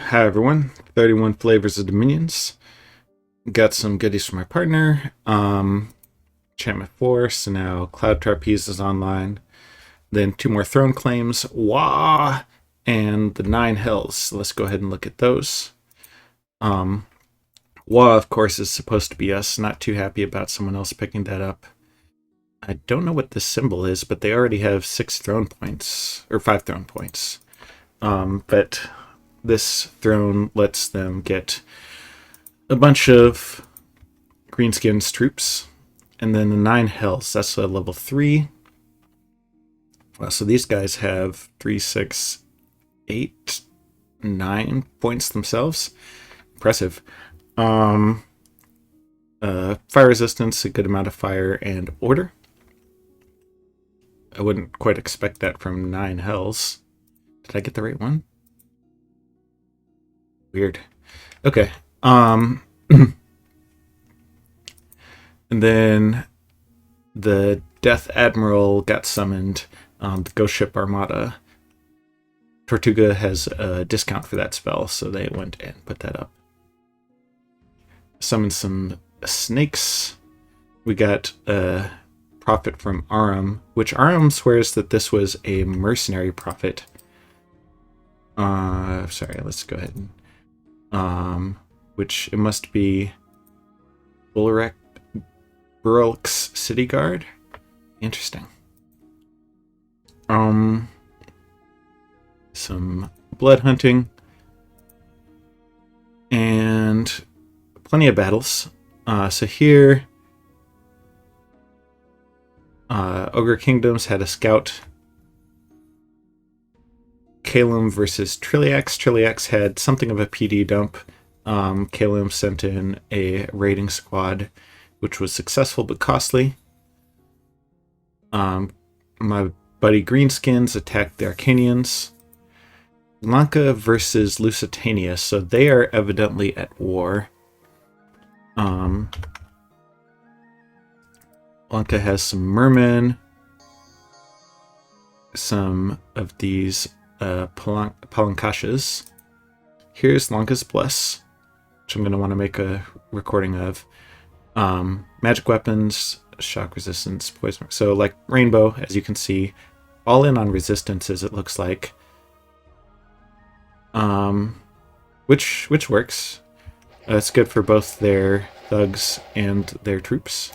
Hi everyone, 31 flavors of Dominions. Got some goodies for my partner. Enchantment 4, so now Cloud Trapeze is online. Then 2 more Throne Claims, Wah! And the 9 Hells. So let's go ahead and look at those. Wah, of course, is supposed to be us. Not too happy about someone else picking that up. I don't know what this symbol is, but they already have 6 throne points, or 5 throne points. But this throne lets them get a bunch of Greenskins troops, and then the 9 Hells, that's a level 3. So these guys have 3, 6, 8, 9 points themselves. Impressive. Fire resistance, a good amount of fire, and order. I wouldn't quite expect that from 9 Hells. Did I get the right one? Weird. Okay. And then the Death Admiral got summoned. The Ghost Ship Armada. Tortuga has a discount for that spell, so they went and put that up. Summoned some snakes. We got a prophet from Aram, which Aram swears that this was a mercenary prophet. Sorry, let's go ahead and which it must be Burlek's City Guard. Interesting. Some blood hunting and plenty of battles. So here, Ogre Kingdoms had a scout. Calum versus Trilliax. Trilliax had something of a PD dump. Calum sent in a raiding squad, which was successful but costly. My buddy Greenskins attacked the Arcanians. Lanka versus Lusitania, so they are evidently at war. Lanka has some mermen, some of these palankashas. Here's Lanka's Bless, which I'm going to want to make a recording of. Magic weapons, shock resistance, poison. So like Rainbow, as you can see, all in on resistances, it looks like. Which works. It's good for both their thugs and their troops.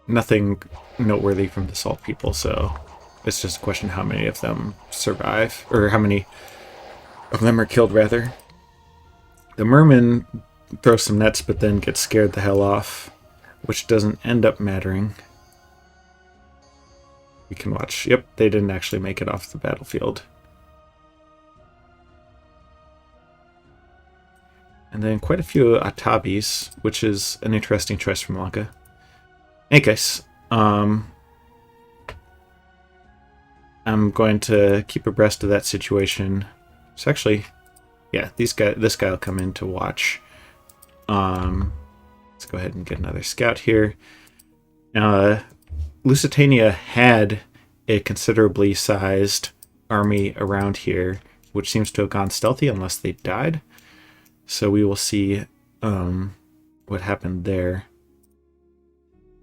Nothing noteworthy from the Salt people, so it's just a question how many of them survive, or how many of them are killed, rather. The merman throws some nets, but then gets scared the hell off, which doesn't end up mattering. We can watch. Yep, they didn't actually make it off the battlefield. And then quite a few Atabis, which is an interesting choice from Lanka. In any case, I'm going to keep abreast of that situation. So actually, yeah, this guy will come in to watch. Let's go ahead and get another scout here. Lusitania had a considerably sized army around here, which seems to have gone stealthy unless they died. So we will see what happened there.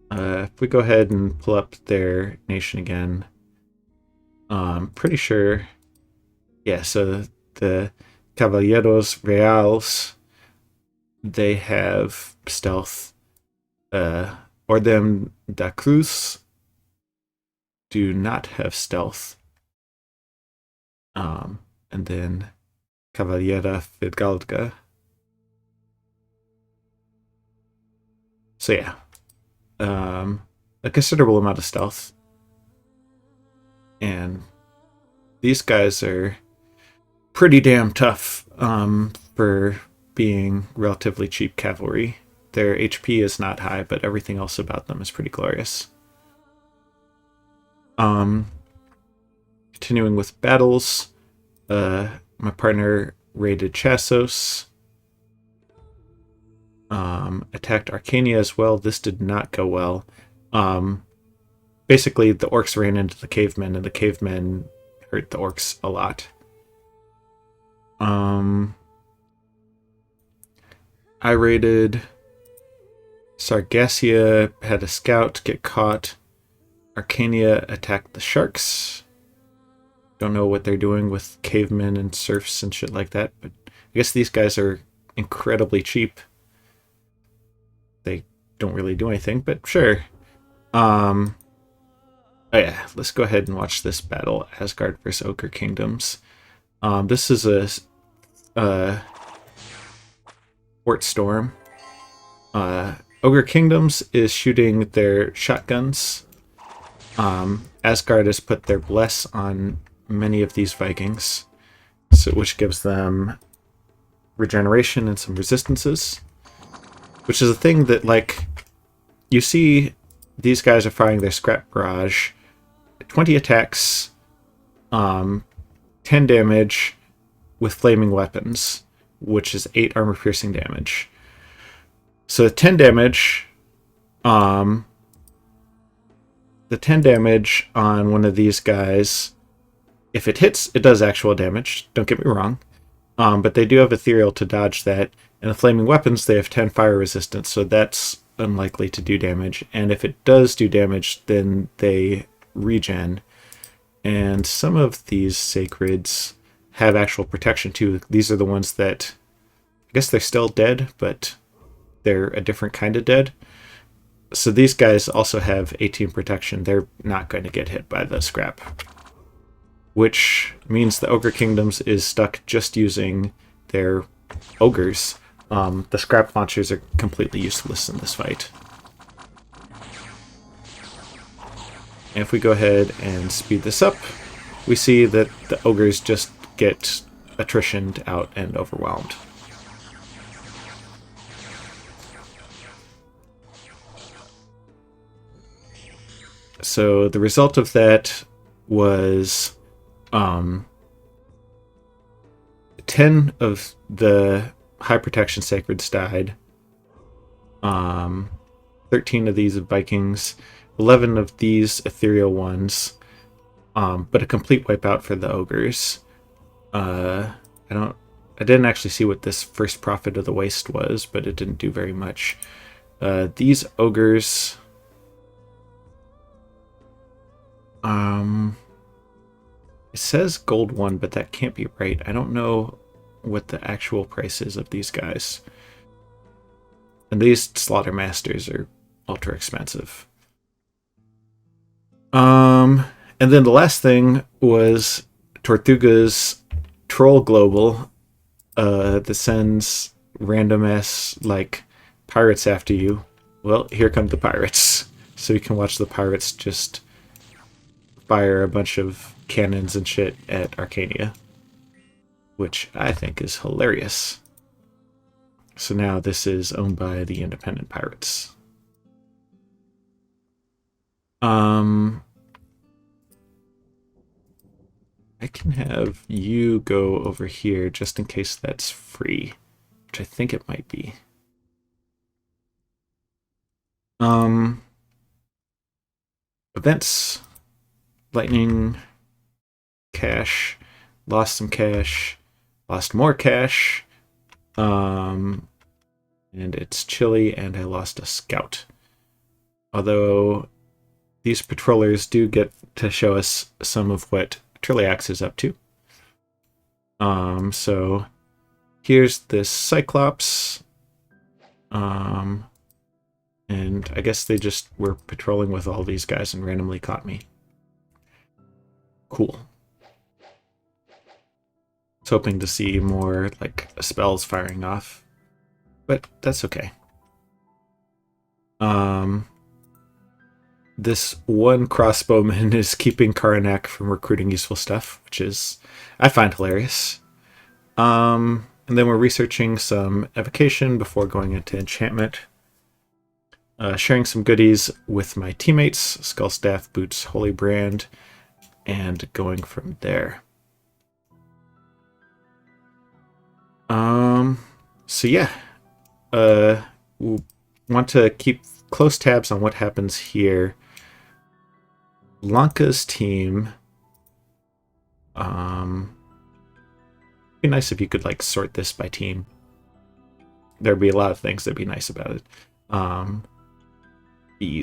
If we go ahead and pull up their nation again, pretty sure, yeah, so the Caballeros Reals, they have stealth. Orden da Cruz do not have stealth. And then Cavallera Fidalga. So yeah, a considerable amount of stealth. And these guys are pretty damn tough for being relatively cheap cavalry. Their HP is not high, but everything else about them is pretty glorious. Continuing with battles, my partner raided Chassos. Attacked Arcania as well. This did not go well. basically the orcs ran into the cavemen, and the cavemen hurt the orcs a lot. I raided Sargassia, had a scout get caught. Arcania attacked the sharks. Don't know what they're doing with cavemen and serfs and shit like that, but I guess these guys are incredibly cheap. They don't really do anything, but sure. Oh yeah, let's go ahead and watch this battle, Asgard versus Ogre Kingdoms. This is a Fort Storm. Ogre Kingdoms is shooting their shotguns. Asgard has put their bless on many of these Vikings, which gives them regeneration and some resistances, which is a thing that, like, you see these guys are firing their scrap barrage, 20 attacks, 10 damage with flaming weapons, which is 8 armor piercing damage. So 10 damage, the 10 damage on one of these guys, if it hits, it does actual damage, don't get me wrong. But they do have ethereal to dodge that, and the flaming weapons, they have 10 fire resistance, so that's unlikely to do damage. And if it does do damage, then they regen. And some of these sacreds have actual protection too. These are the ones that, I guess they're still dead, but they're a different kind of dead. So these guys also have 18 protection. They're not going to get hit by the scrap, which means the Ogre Kingdoms is stuck just using their ogres. The scrap launchers are completely useless in this fight. And if we go ahead and speed this up, we see that the ogres just get attritioned out and overwhelmed. So the result of that was 10 of the high protection sacreds died. 13 of these Vikings, 11 of these ethereal ones, but a complete wipeout for the ogres. I didn't actually see what this first Prophet of the Waste was, but it didn't do very much. These ogres, it says gold 1, but that can't be right. I don't know what the actual price is of these guys. And these Slaughter Masters are ultra expensive. And then the last thing was Tortuga's Troll Global that sends random ass, like, pirates after you. Well, here come the pirates. So you can watch the pirates just fire a bunch of cannons and shit at Arcania, which I think is hilarious. So now this is owned by the independent pirates. I can have you go over here just in case that's free, which I think it might be. Events, lightning, cash, lost some cash, lost more cash, and it's chilly, and I lost a scout. Although these patrollers do get to show us some of what Trilliax is up to. So here's this Cyclops, and I guess they just were patrolling with all these guys and randomly caught me. Cool. I was hoping to see more, like, spells firing off, but that's okay. This one crossbowman is keeping Karanak from recruiting useful stuff, which is, I find hilarious. And then we're researching some evocation before going into enchantment. Sharing some goodies with my teammates, Skull Staff, Boots, Holy Brand, and going from there. So yeah, we'll want to keep close tabs on what happens here. Lanka's team. It'd be nice if you could like sort this by team. There'd be a lot of things that'd be nice about it.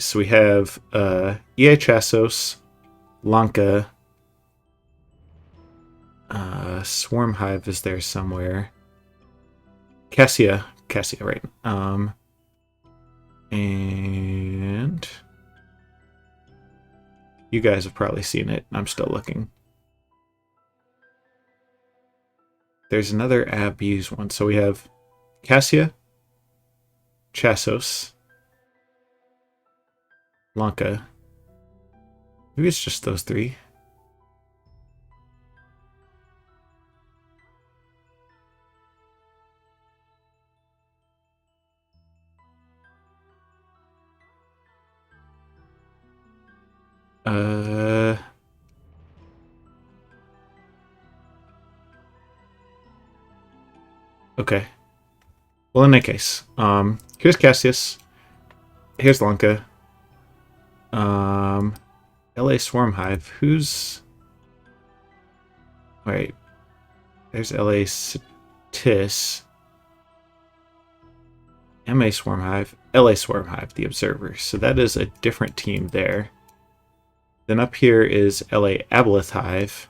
So we have EA Chassos, Lanka, Swarm Hive is there somewhere. Cassia, right? And you guys have probably seen it. I'm still looking. There's another abuse one. So we have Cassia, Chassos, Lanka. Maybe it's just those three. Okay. Well, in that case, here's Cassius. Here's Lanka. LA Swarm Hive. Who's... Wait. There's LA Satis. MA Swarm Hive. LA Swarm Hive, the Observer. So that is a different team there. Then up here is LA Aboleth Hive,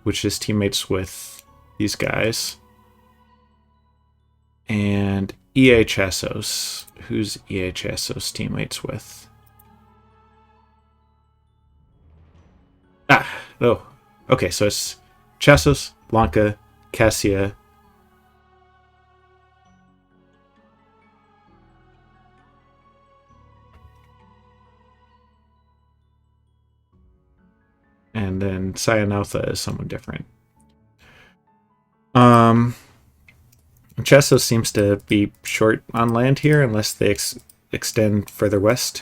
which is teammates with these guys. And EA Chassos. Who's EA Chassos teammates with? Oh. Okay, so it's Chassos, Lanka, Cassia. And then Cyanotha is someone different. Chassos seems to be short on land here unless they extend further west.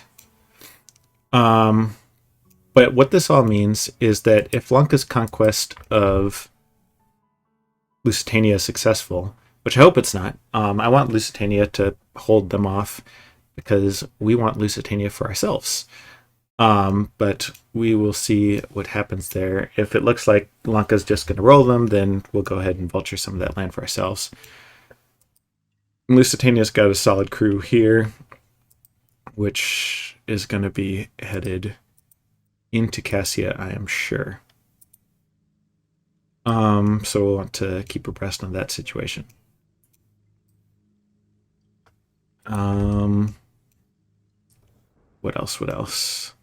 But what this all means is that if Lanka's conquest of Lusitania is successful, which I hope it's not, I want Lusitania to hold them off because we want Lusitania for ourselves. But we will see what happens there. If it looks like Lanka's just going to roll them, then we'll go ahead and vulture some of that land for ourselves. Lusitania's got a solid crew here, which is going to be headed into Cassia, I am sure. So we'll want to keep abreast on that situation. What else?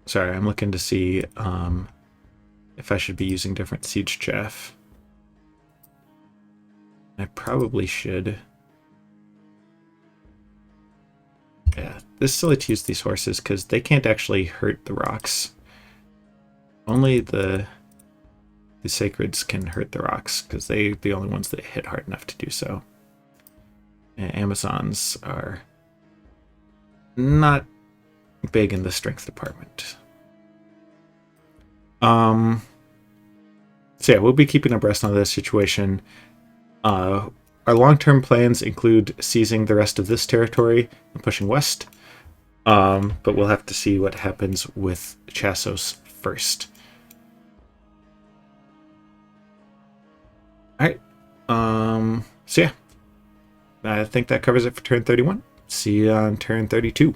Sorry, I'm looking to see if I should be using different siege chaff. I probably should. Yeah, this is silly to use these horses because they can't actually hurt the rocks. Only the sacreds can hurt the rocks because they're the only ones that hit hard enough to do so. And Amazons are not big in the strength department. So yeah, we'll be keeping abreast on this situation. Our long-term plans include seizing the rest of this territory and pushing west. But we'll have to see what happens with Chassos first. Alright. So yeah. I think that covers it for turn 31. See you on turn 32.